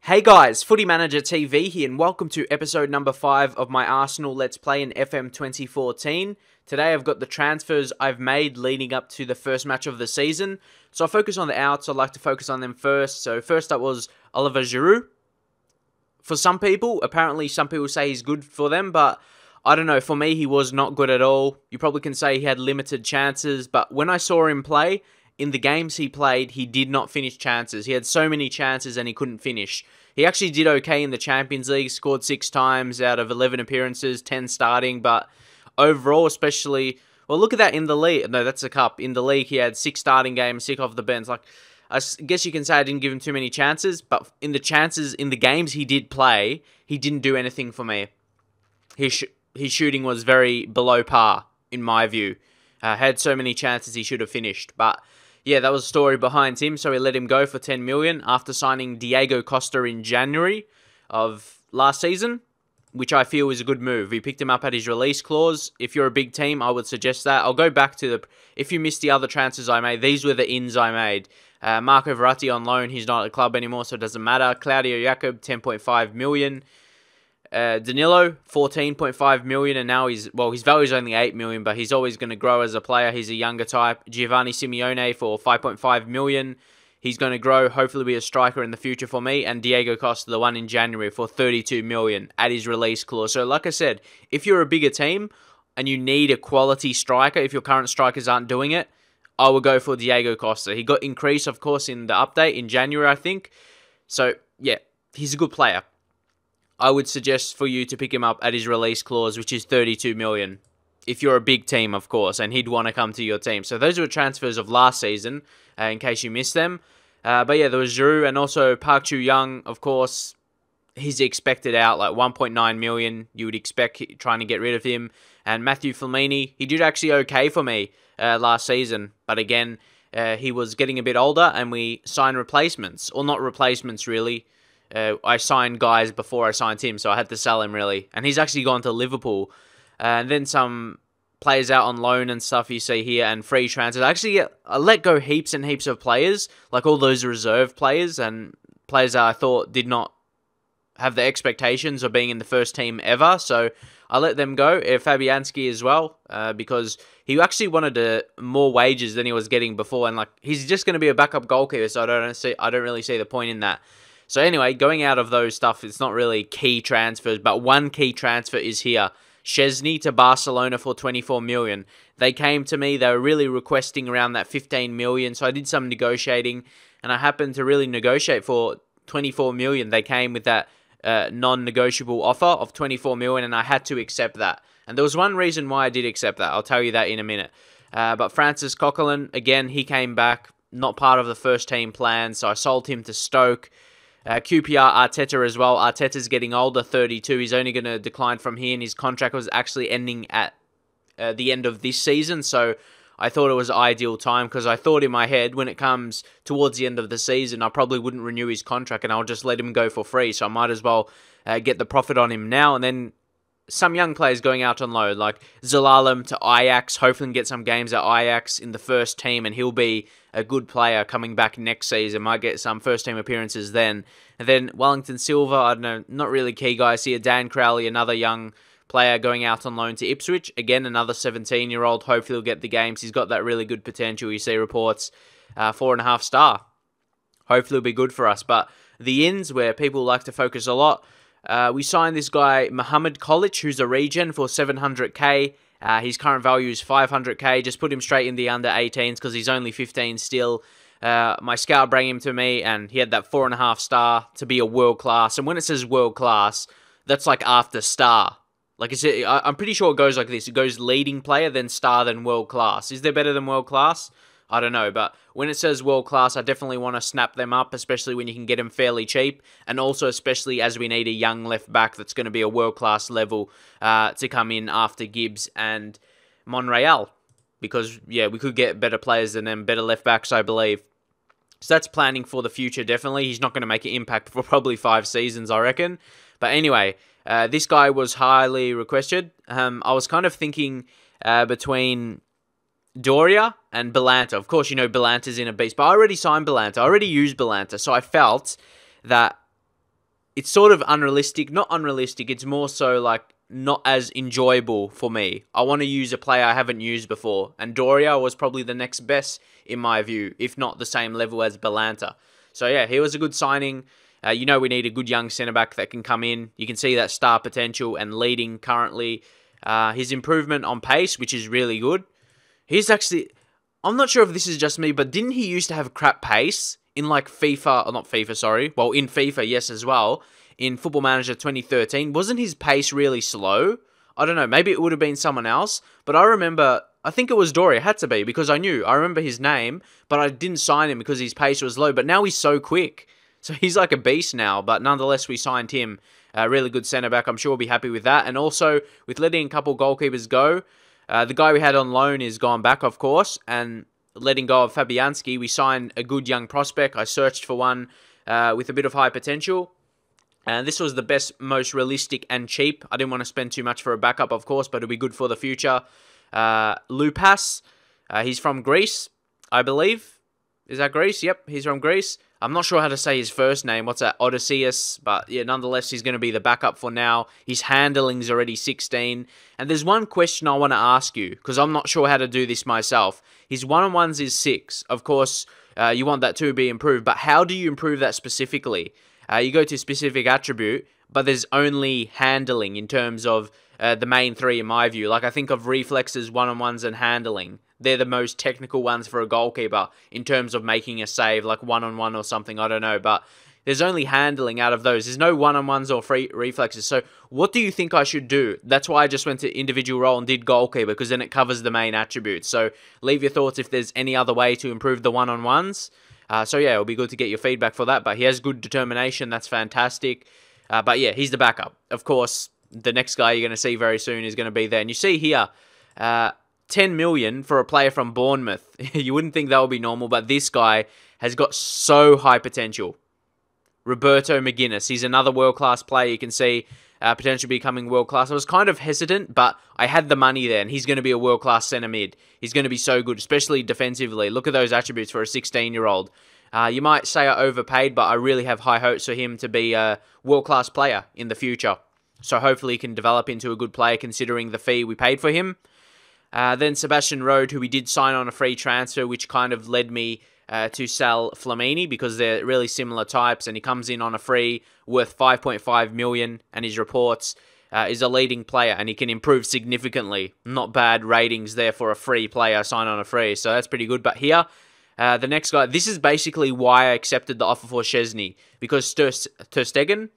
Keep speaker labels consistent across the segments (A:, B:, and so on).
A: Hey guys, Footy Manager TV here and welcome to episode number 5 of my Arsenal Let's Play in FM 2014. Today I've got the transfers I've made leading up to the first match of the season. So I'll focus on the outs, I'd like to focus on them first. So first up was Oliver Giroud. For some people, apparently some people say he's good for them, but I don't know, for me he was not good at all. You probably can say he had limited chances, but when I saw him play, in the games he played, he did not finish chances. He had so many chances and he couldn't finish. He actually did okay in the Champions League, scored 6 times out of 11 appearances, 10 starting, but overall, especially, well, look at that in the league. No, that's a cup. In the league, he had 6 starting games, 6 off the bench. Like, I guess you can say I didn't give him too many chances, but in the games he did play, he didn't do anything for me. His shooting was very below par, in my view. Had so many chances he should have finished, but yeah, that was the story behind him, so we let him go for 10 million after signing Diego Costa in January of last season, which I feel is a good move. We picked him up at his release clause. If you're a big team, I would suggest that. I'll go back to if you missed the other transfers I made, these were the ins I made. Marco Verratti on loan, he's not at the club anymore, so it doesn't matter. Claudio Jakob, 10.5 million. Danilo, 14.5 million, and now his value is only 8 million, but he's always going to grow as a player. He's a younger type. Giovanni Simeone for 5.5 million. He's going to grow, hopefully be a striker in the future for me. And Diego Costa, the one in January, for 32 million at his release clause. So like I said, if you're a bigger team and you need a quality striker, if your current strikers aren't doing it, I will go for Diego Costa. He got increased, of course, in the update in January, I think. So yeah, he's a good player. I would suggest for you to pick him up at his release clause, which is 32 million. If you're a big team, of course, and he'd want to come to your team. So those were transfers of last season, in case you missed them. But yeah, there was Giroud and also Park Chu-young, of course. He's expected out, like 1.9 million. You would expect trying to get rid of him. And Matthew Flamini, he did actually okay for me last season. But again, he was getting a bit older and we signed replacements. Or not replacements, really. I signed guys before I signed him, so I had to sell him, really. And he's actually gone to Liverpool. And then some players out on loan and stuff you see here, and free transfers. I let go heaps and heaps of players, like all those reserve players, and players that I thought did not have the expectations of being in the first team ever. So I let them go. Fabianski as well, because he actually wanted more wages than he was getting before. And like he's just going to be a backup goalkeeper, so I don't really see the point in that. So anyway, going out of those stuff, it's not really key transfers, but one key transfer is here. Szczesny to Barcelona for 24 million. They came to me, they were really requesting around that 15 million, so I did some negotiating, and I happened to really negotiate for 24 million. They came with that non-negotiable offer of 24 million, and I had to accept that. And there was one reason why I did accept that. I'll tell you that in a minute. But Francis Coquelin, again, he came back, not part of the first team plan, so I sold him to Stoke. QPR Arteta as well. Arteta's getting older, 32. He's only going to decline from here, and his contract was actually ending at the end of this season. So I thought it was ideal time because I thought in my head when it comes towards the end of the season, I probably wouldn't renew his contract and I'll just let him go for free. So I might as well get the profit on him now. And then some young players going out on loan, like Zelalem to Ajax. Hopefully get some games at Ajax in the first team, and he'll be a good player coming back next season. Might get some first team appearances then. And then Wellington Silva, I don't know, not really key guys here. Dan Crowley, another young player going out on loan to Ipswich. Again, another 17-year-old. Hopefully he'll get the games. He's got that really good potential. You see reports, 4.5 star. Hopefully it'll be good for us. But the ins, where people like to focus a lot, we signed this guy, Mohamed Kolic, who's a regen, for 700k. His current value is 500k. Just put him straight in the under 18s because he's only 15 still. My scout brought him to me, and he had that 4.5 star to be a world class. And when it says world class, that's like after star. Like I said, I'm pretty sure it goes like this. It goes leading player, then star, then world class. Is there better than world class? I don't know, but when it says world class, I definitely want to snap them up, especially when you can get them fairly cheap, and also especially as we need a young left back that's going to be a world class level to come in after Gibbs and Monreal, because yeah, we could get better players than them, better left backs, I believe. So that's planning for the future, definitely. He's not going to make an impact for probably 5 seasons, I reckon. But anyway, this guy was highly requested. I was kind of thinking between Doria and Belanta. Of course, you know Belanta's in a beast, but I already signed Belanta. I already used Belanta, so I felt that it's sort of unrealistic. Not unrealistic, it's more so like not as enjoyable for me. I want to use a player I haven't used before, and Doria was probably the next best in my view, if not the same level as Balanta. So yeah, he was a good signing. You know, we need a good young centre-back that can come in. You can see that star potential and leading currently. His improvement on pace, which is really good. He's actually... I'm not sure if this is just me, but didn't he used to have crap pace in like FIFA... Or not FIFA, sorry. Well, in FIFA, yes, as well. In Football Manager 2013. Wasn't his pace really slow? I don't know. Maybe it would have been someone else. But I remember... I think it was Doria. It had to be because I knew. I remember his name, but I didn't sign him because his pace was low. But now he's so quick. So he's like a beast now, but nonetheless, we signed him. A really good centre-back. I'm sure we'll be happy with that. And also, with letting a couple goalkeepers go, the guy we had on loan is gone back, of course, and letting go of Fabianski, we signed a good young prospect. I searched for one with a bit of high potential. And this was the best, most realistic and cheap. I didn't want to spend too much for a backup, of course, but it'll be good for the future. Lupas, he's from Greece, I believe. Is that Greece? Yep, he's from Greece. I'm not sure how to say his first name. What's that? Odysseus. But yeah, nonetheless, he's going to be the backup for now. His handling's already 16. And there's one question I want to ask you, because I'm not sure how to do this myself. His one-on-ones is 6. Of course, you want that to be improved. But how do you improve that specifically? You go to specific attribute, but there's only handling in terms of the main 3 in my view. Like I think of reflexes, one-on-ones, and handling. They're the most technical ones for a goalkeeper in terms of making a save, like one-on-one or something, I don't know. But there's only handling out of those. There's no one-on-ones or free reflexes. So what do you think I should do? That's why I just went to individual role and did goalkeeper, because then it covers the main attributes. So leave your thoughts if there's any other way to improve the one-on-ones. So yeah, it'll be good to get your feedback for that. But he has good determination. That's fantastic. But yeah, he's the backup. Of course, the next guy you're going to see very soon is going to be there. And you see here... 10 million for a player from Bournemouth. You wouldn't think that would be normal, but this guy has got so high potential. Roberto McGuinness. He's another world-class player. You can see potentially becoming world-class. I was kind of hesitant, but I had the money there, and he's going to be a world-class centre mid. He's going to be so good, especially defensively. Look at those attributes for a 16-year-old. You might say I overpaid, but I really have high hopes for him to be a world-class player in the future. So hopefully he can develop into a good player considering the fee we paid for him. Then Sebastian Rode, who we did sign on a free transfer, which kind of led me to sell Flamini because they're really similar types, and he comes in on a free worth 5.5 million, and his reports is a leading player, and he can improve significantly. Not bad ratings there for a free player, sign on a free, so that's pretty good. But here, the next guy, this is basically why I accepted the offer for Szczesny, because Ter Stegen,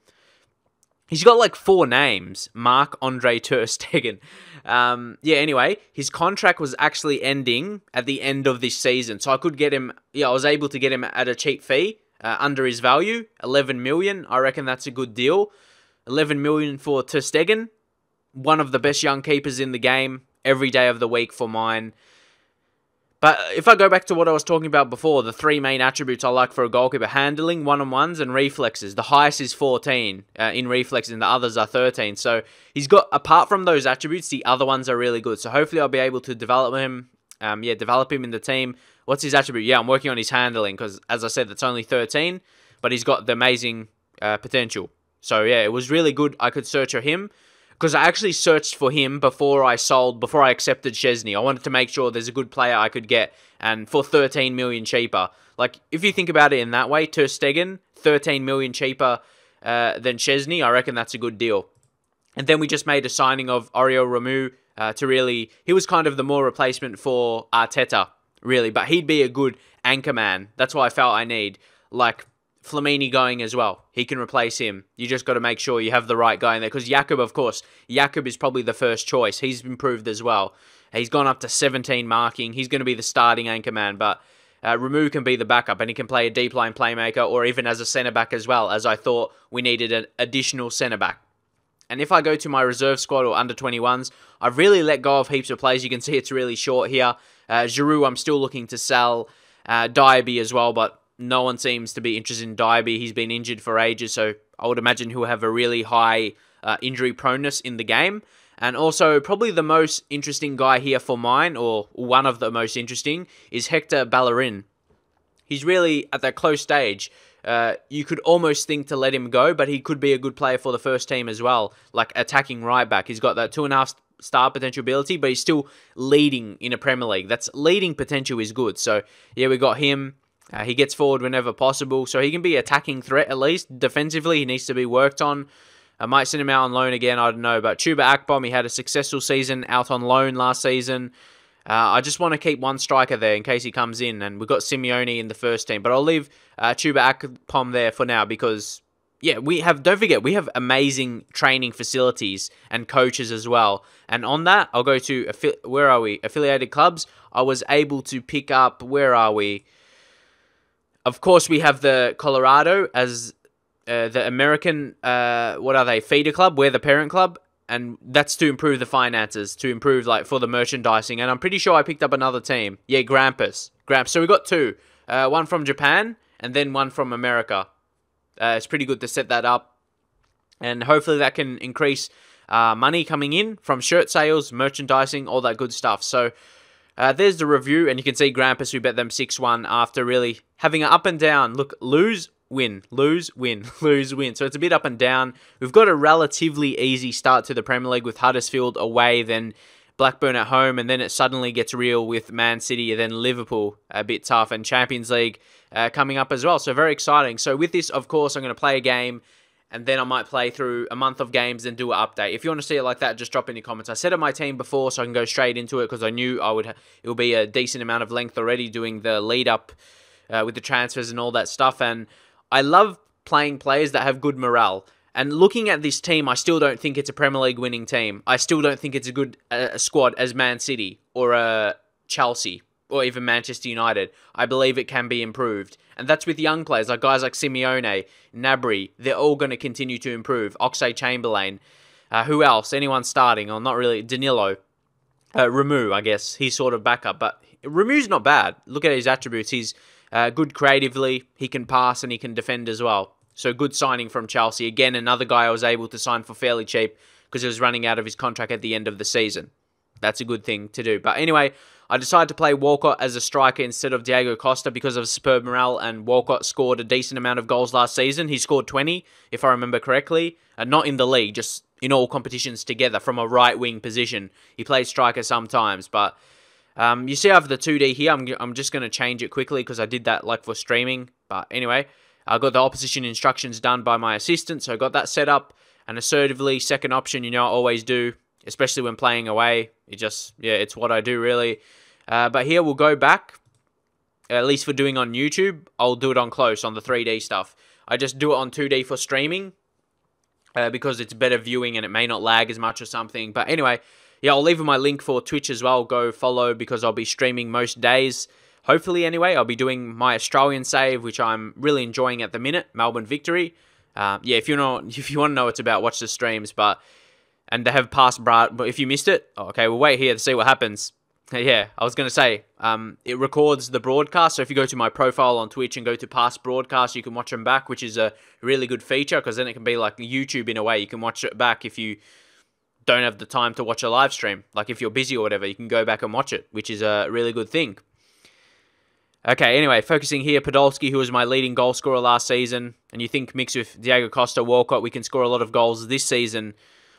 A: he's got like 4 names. Marc-Andre Ter Stegen. Yeah, anyway, his contract was actually ending at the end of this season. So I could get him, I was able to get him at a cheap fee, under his value, 11 million. I reckon that's a good deal. 11 million for Ter Stegen, one of the best young keepers in the game, every day of the week for mine. But if I go back to what I was talking about before, the 3 main attributes I like for a goalkeeper: handling, one-on-ones, and reflexes. The highest is 14 in reflexes, and the others are 13. So he's got, apart from those attributes, the other ones are really good. So hopefully I'll be able to develop him. Develop him in the team. What's his attribute? Yeah, I'm working on his handling because, as I said, that's only 13, but he's got the amazing potential. So yeah, it was really good. I could search for him. Because I actually searched for him before I accepted Szczesny. I wanted to make sure there's a good player I could get, and for 13 million cheaper. Like, if you think about it in that way, Ter Stegen, 13 million cheaper than Szczesny, I reckon that's a good deal. And then we just made a signing of Oriol Romeu to really... He was kind of the more replacement for Arteta, really, but he'd be a good anchor man. That's what I felt I need. Like... Flamini going as well. He can replace him. You just got to make sure you have the right guy in there. Because Jakob, of course, Jakob is probably the first choice. He's improved as well. He's gone up to 17 marking. He's going to be the starting anchor man. But Ramu can be the backup, and he can play a deep line playmaker or even as a centre-back as well, as I thought we needed an additional centre-back. And if I go to my reserve squad or under 21s, I've really let go of heaps of players. You can see it's really short here. Giroud, I'm still looking to sell. Diaby as well, but no one seems to be interested in Diaby. He's been injured for ages, so I would imagine he'll have a really high injury proneness in the game. And also, probably the most interesting guy here for mine, or one of the most interesting, is Hector Bellerin. He's really at that close stage. you could almost think to let him go, but he could be a good player for the first team as well, like attacking right back. He's got that 2.5 star potential ability, but he's still leading in a Premier League. That's leading potential is good. So yeah, we got him. He gets forward whenever possible, so he can be attacking threat at least. Defensively, he needs to be worked on. I might send him out on loan again, I don't know. But Chuba Akpom, he had a successful season out on loan last season. I just want to keep one striker there in case he comes in. And we've got Simeone in the first team. But I'll leave Chuba Akpom there for now because, yeah, don't forget, we have amazing training facilities and coaches as well. And on that, I'll go to, where are we? Affiliated clubs. I was able to pick up, where are we? Of course, we have the Colorado as the American, what are they, feeder club. We're the parent club. And that's to improve the finances, to improve, like, for the merchandising. And I'm pretty sure I picked up another team. Yeah, Grampus. So we got two. One from Japan and then one from America. It's pretty good to set that up. And hopefully that can increase money coming in from shirt sales, merchandising, all that good stuff. So there's the review. And you can see Grampus, we bet them 6-1 after really having an up and down. Look, lose, win, lose, win, lose, win. So it's a bit up and down. We've got a relatively easy start to the Premier League with Huddersfield away, then Blackburn at home, and then it suddenly gets real with Man City, and then Liverpool a bit tough, and Champions League coming up as well. So very exciting. So with this, of course, I'm going to play a game, and then I might play through a month of games and do an update. If you want to see it like that, just drop in the comments. I set up my team before so I can go straight into it because I knew it will be a decent amount of length already doing the lead up with the transfers and all that stuff. And I love playing players that have good morale. And looking at this team, I still don't think it's a Premier League winning team. I still don't think it's a good squad as Man City or Chelsea or even Manchester United. I believe it can be improved. And that's with young players, like guys like Simeone, Gnabry. They're all going to continue to improve. Oxlade-Chamberlain. Who else? Anyone starting? Or not really. Danilo. Ramu, I guess. He's sort of backup. But Ramu's not bad. Look at his attributes. He's good creatively. He can pass and he can defend as well. So good signing from Chelsea. Again, another guy I was able to sign for fairly cheap because he was running out of his contract at the end of the season. That's a good thing to do. But anyway, I decided to play Walcott as a striker instead of Diego Costa because of superb morale, and Walcott scored a decent amount of goals last season. He scored 20, if I remember correctly. And not in the league, just in all competitions together from a right-wing position. He plays striker sometimes, but you see I have the 2D here. I'm just going to change it quickly because I did that like for streaming. But anyway, I got the opposition instructions done by my assistant, so I got that set up. And assertively, second option, I always do, especially when playing away. It's what I do really. But here we'll go back, at least for doing on YouTube. I'll do it on close on the 3D stuff. I just do it on 2D for streaming because it's better viewing and it may not lag as much or something. But anyway, yeah, I'll leave my link for Twitch as well. Go follow because I'll be streaming most days. Hopefully, anyway, I'll be doing my Australian save, which I'm really enjoying at the minute. Melbourne victory. Yeah, if you want to know what it's about, watch the streams. And they have past but if you missed it, okay, we'll wait here to see what happens. Yeah, I was going to say, it records the broadcast. So if you go to my profile on Twitch and go to past broadcasts, you can watch them back, which is a really good feature because then it can be like YouTube in a way. You can watch it back if you don't have the time to watch a live stream. Like if you're busy or whatever, you can go back and watch it, which is a really good thing. Okay, anyway, focusing here, Podolski, who was my leading goal scorer last season, and you think mixed with Diego Costa, Walcott, we can score a lot of goals this season.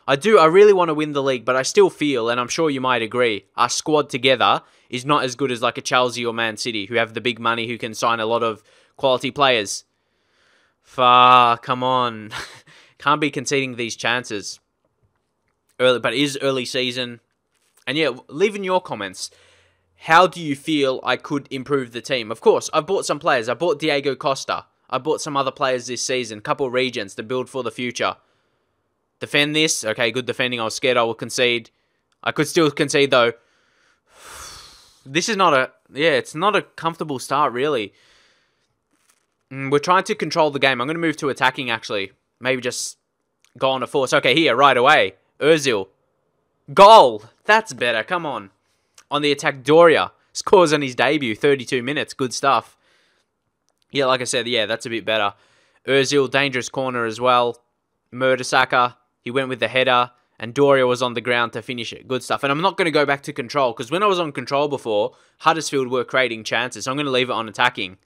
A: I really want to win the league, but I still feel, and I'm sure you might agree, our squad together is not as good as like a Chelsea or Man City, who have the big money, who can sign a lot of quality players. Come on. Can't be conceding these chances. But it is early season. And yeah, leave in your comments. How do you feel I could improve the team? Of course, I've bought some players. I bought Diego Costa. I bought some other players this season. Couple regents to build for the future. Defend this. Okay, good defending. I was scared I would concede. I could still concede though. This is not it's not a comfortable start really. We're trying to control the game. I'm going to move to attacking actually. Maybe just go on a force. Okay, here, right away. Ozil. Goal. That's better. Come on. On the attack, Doria scores on his debut, 32 minutes. Good stuff. Yeah, like I said, yeah, that's a bit better. Ozil, dangerous corner as well. Mertesacker, he went with the header. And Doria was on the ground to finish it. Good stuff. And I'm not going to go back to control. Because when I was on control before, Huddersfield were creating chances. So I'm going to leave it on attacking.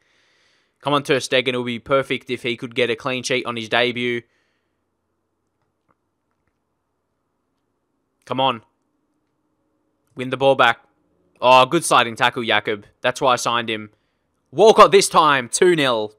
A: Come on, Ter Stegen. It would be perfect if he could get a clean sheet on his debut. Come on. Win the ball back. Oh, good sliding tackle, Jakob. That's why I signed him. Walcott this time. 2-0.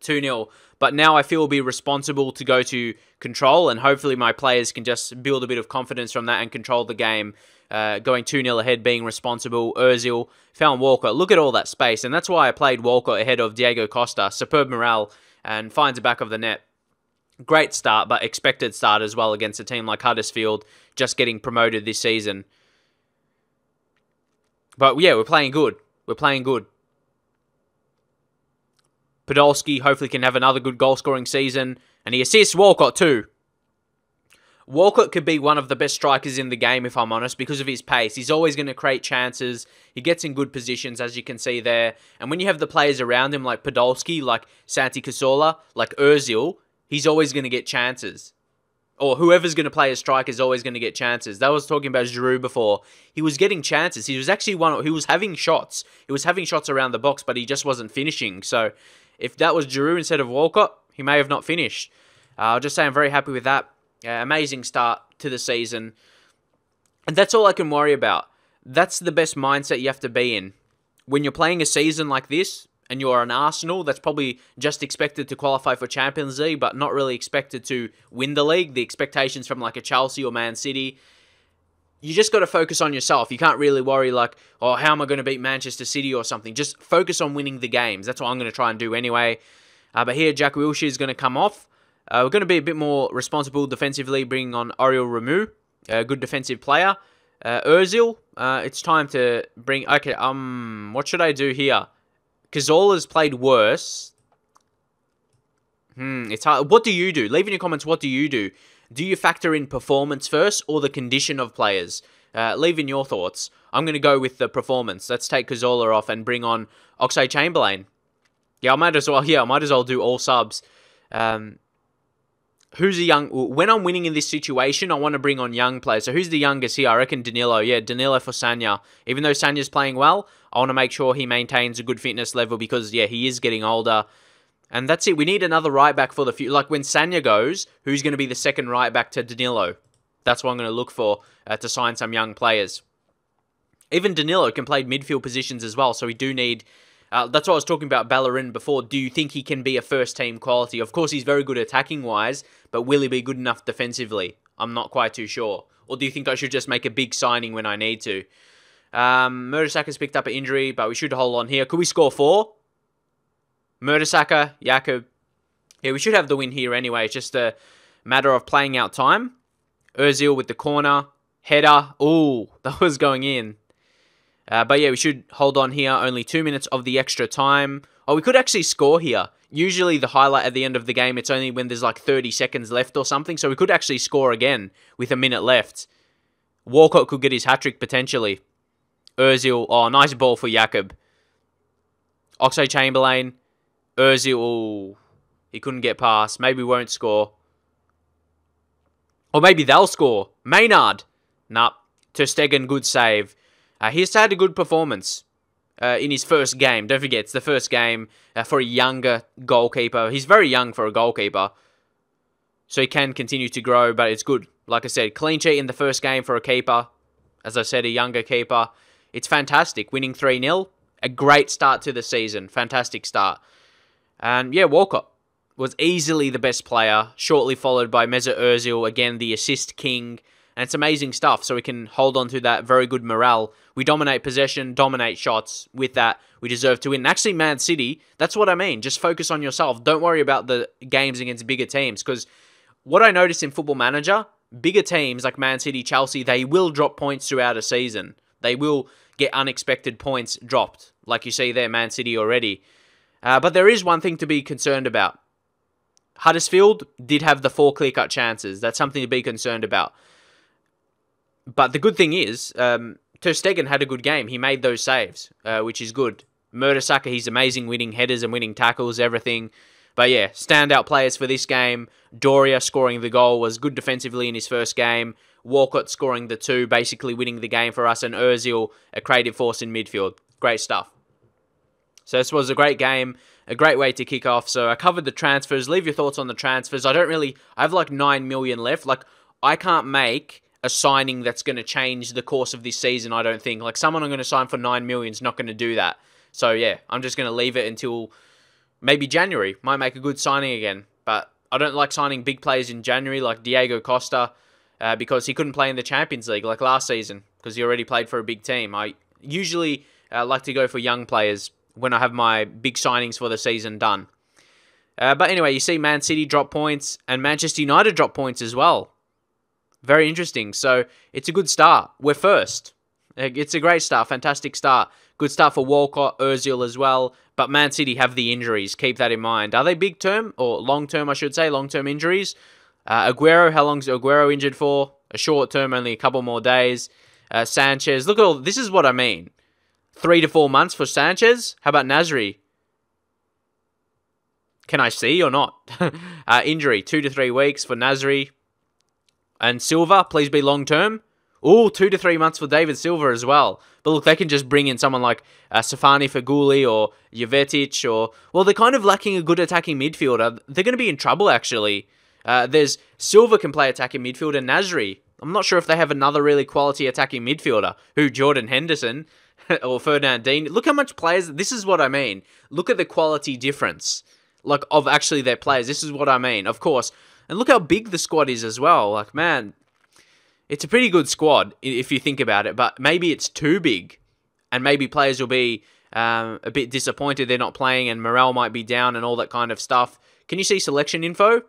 A: 2-0. But now I feel will be responsible to go to control, and hopefully my players can just build a bit of confidence from that and control the game. Going 2-0 ahead, being responsible. Ozil found Walcott. Look at all that space, and that's why I played Walcott ahead of Diego Costa. Superb morale, and finds the back of the net. Great start, but expected start as well against a team like Huddersfield, just getting promoted this season. But yeah, we're playing good. We're playing good. Podolski hopefully can have another good goal-scoring season. And he assists Walcott too. Walcott could be one of the best strikers in the game, if I'm honest, because of his pace. He's always going to create chances. He gets in good positions, as you can see there. And when you have the players around him, like Podolski, like Santi Cazorla, like Ozil, he's always going to get chances. Or whoever's going to play a striker is always going to get chances. That was talking about Giroud before. He was getting chances. He was actually he was having shots. He was having shots around the box, but he just wasn't finishing. So if that was Giroud instead of Walcott, he may have not finished. I'll just say I'm very happy with that. Amazing start to the season. And that's all I can worry about. That's the best mindset you have to be in. When you're playing a season like this, and you're an Arsenal that's probably just expected to qualify for Champions League, but not really expected to win the league, the expectations from like a Chelsea or Man City, you just got to focus on yourself. You can't really worry like, oh, how am I going to beat Manchester City or something? Just focus on winning the games. That's what I'm going to try and do anyway. But here, Jack Wilshere is going to come off. We're going to be a bit more responsible defensively, bringing on Oriol Ramu, a good defensive player. Ozil, it's time to bring... Okay, what should I do here? Cazorla's played worse. It's hard. What do you do? Leave in your comments, what do you do? Do you factor in performance first or the condition of players? Leave in your thoughts. I'm going to go with the performance. Let's take Cazorla off and bring on Oxlade-Chamberlain. Yeah, I might as well do all subs. Who's the young... When I'm winning in this situation, I want to bring on young players. So who's the youngest here? I reckon Danilo. Yeah, Danilo for Sanya. Even though Sanya's playing well, I want to make sure he maintains a good fitness level because, yeah, he is getting older. And that's it. We need another right back for the future. Like when Sanya goes, who's going to be the second right back to Danilo? That's what I'm going to look for to sign some young players. Even Danilo can play midfield positions as well. So we do need... that's what I was talking about Bellerin before. Do you think he can be a first-team quality? Of course, he's very good attacking-wise, but will he be good enough defensively? I'm not quite too sure. Or do you think I should just make a big signing when I need to? Mertesacker picked up an injury, but we should hold on here. Could we score 4? Mertesacker, Jakob. Yeah, we should have the win here anyway. It's just a matter of playing out time. Ozil with the corner. Header. Ooh, that was going in. But yeah, we should hold on here. Only 2 minutes of the extra time. Oh, we could actually score here. Usually the highlight at the end of the game, it's only when there's like 30 seconds left or something. So we could actually score again with a minute left. Walcott could get his hat-trick potentially. Ozil. Oh, nice ball for Jakob. Oxlade-Chamberlain. Ozil. Oh, he couldn't get past. Maybe we won't score. Or maybe they'll score. Maynard. Nah. Ter Stegen, good save. He's had a good performance in his first game. Don't forget, it's the first game for a younger goalkeeper. He's very young for a goalkeeper. So he can continue to grow, but it's good. Like I said, clean sheet in the first game for a keeper. As I said, a younger keeper. It's fantastic. Winning 3-0. A great start to the season. Fantastic start. And yeah, Walcott was easily the best player. Shortly followed by Mesut Ozil. Again, the assist king. And it's amazing stuff. So we can hold on to that very good morale. We dominate possession, dominate shots. With that, we deserve to win. And actually, Man City, that's what I mean. Just focus on yourself. Don't worry about the games against bigger teams. Because what I noticed in Football Manager, bigger teams like Man City, Chelsea, they will drop points throughout a season. They will get unexpected points dropped. Like you see there, Man City already. But there is one thing to be concerned about. Huddersfield did have the 4 clear-cut chances. That's something to be concerned about. But the good thing is, Ter Stegen had a good game. He made those saves, which is good. Mertesacker, he's amazing, winning headers and winning tackles, everything. But yeah, standout players for this game. Doria scoring the goal, was good defensively in his first game. Walcott scoring the 2, basically winning the game for us. And Ozil, a creative force in midfield. Great stuff. So this was a great game. a great way to kick off. So I covered the transfers. Leave your thoughts on the transfers. I have like 9 million left. Like, I can't make a signing that's going to change the course of this season, I don't think. Like, someone I'm going to sign for 9 million is not going to do that. So yeah, I'm just going to leave it until maybe January. Might make a good signing again. But I don't like signing big players in January like Diego Costa because he couldn't play in the Champions League like last season because he already played for a big team. I usually like to go for young players when I have my big signings for the season done. But anyway, you see Man City drop points and Manchester United drop points as well. Very interesting. So it's a good start. We're first. It's a great start. Fantastic start. Good start for Walcott, Ozil as well. But Man City have the injuries. Keep that in mind. Are they big term or long term, I should say? Long term injuries. Aguero, how long's Aguero injured for? A short term, only a couple more days. Sanchez. Look at all. This is what I mean. 3 to 4 months for Sanchez. How about Nasri? Can I see or not? Injury. 2 to 3 weeks for Nasri. And Silva, please be long-term. Oh, 2 to 3 months for David Silva as well. But look, they can just bring in someone like Safani Faguli or Jovetic or... Well, they're kind of lacking a good attacking midfielder. They're going to be in trouble, actually. There's Silva can play attacking midfield and Nasri. I'm not sure if they have another really quality attacking midfielder. Who, Jordan Henderson or Fernandinho. Look how much players... This is what I mean. Look at the quality difference like of actually their players. This is what I mean. Of course... And look how big the squad is as well. Like, man, it's a pretty good squad if you think about it. But maybe it's too big. And maybe players will be a bit disappointed they're not playing. And morale might be down and all that kind of stuff. Can you see selection info?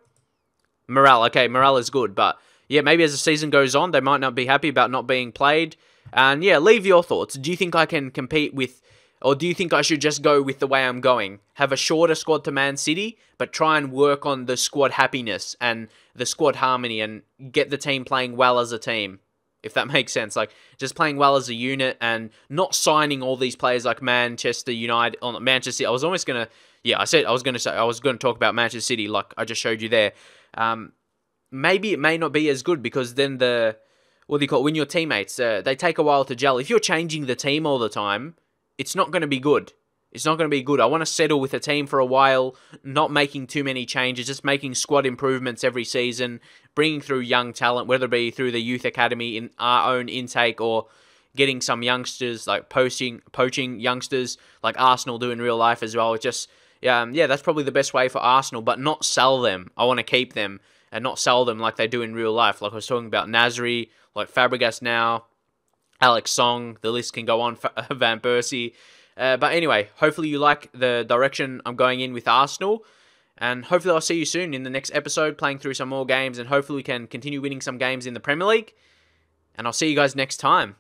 A: Morale. Okay, morale is good. But, yeah, maybe as the season goes on, they might not be happy about not being played. And, yeah, leave your thoughts. Do you think I can compete with... Or do you think I should just go with the way I'm going? Have a shorter squad to Man City, but try and work on the squad happiness and the squad harmony and get the team playing well as a team, if that makes sense. Like, just playing well as a unit and not signing all these players like Manchester United, or Manchester City. I was almost going to, yeah, I was going to talk about Manchester City like I just showed you there. Maybe it may not be as good because then when your teammates, they take a while to gel. If you're changing the team all the time, it's not going to be good. It's not going to be good. I want to settle with a team for a while, not making too many changes, just making squad improvements every season, bringing through young talent, whether it be through the youth academy in our own intake or getting some youngsters, like poaching youngsters like Arsenal do in real life as well. It's just, yeah, that's probably the best way for Arsenal, but not sell them. I want to keep them and not sell them like they do in real life. Like I was talking about Nasri, like Fabregas now, Alex Song, the list can go on, Van Persie. But anyway, hopefully you like the direction I'm going in with Arsenal. And hopefully I'll see you soon in the next episode, playing through some more games. And hopefully we can continue winning some games in the Premier League. And I'll see you guys next time.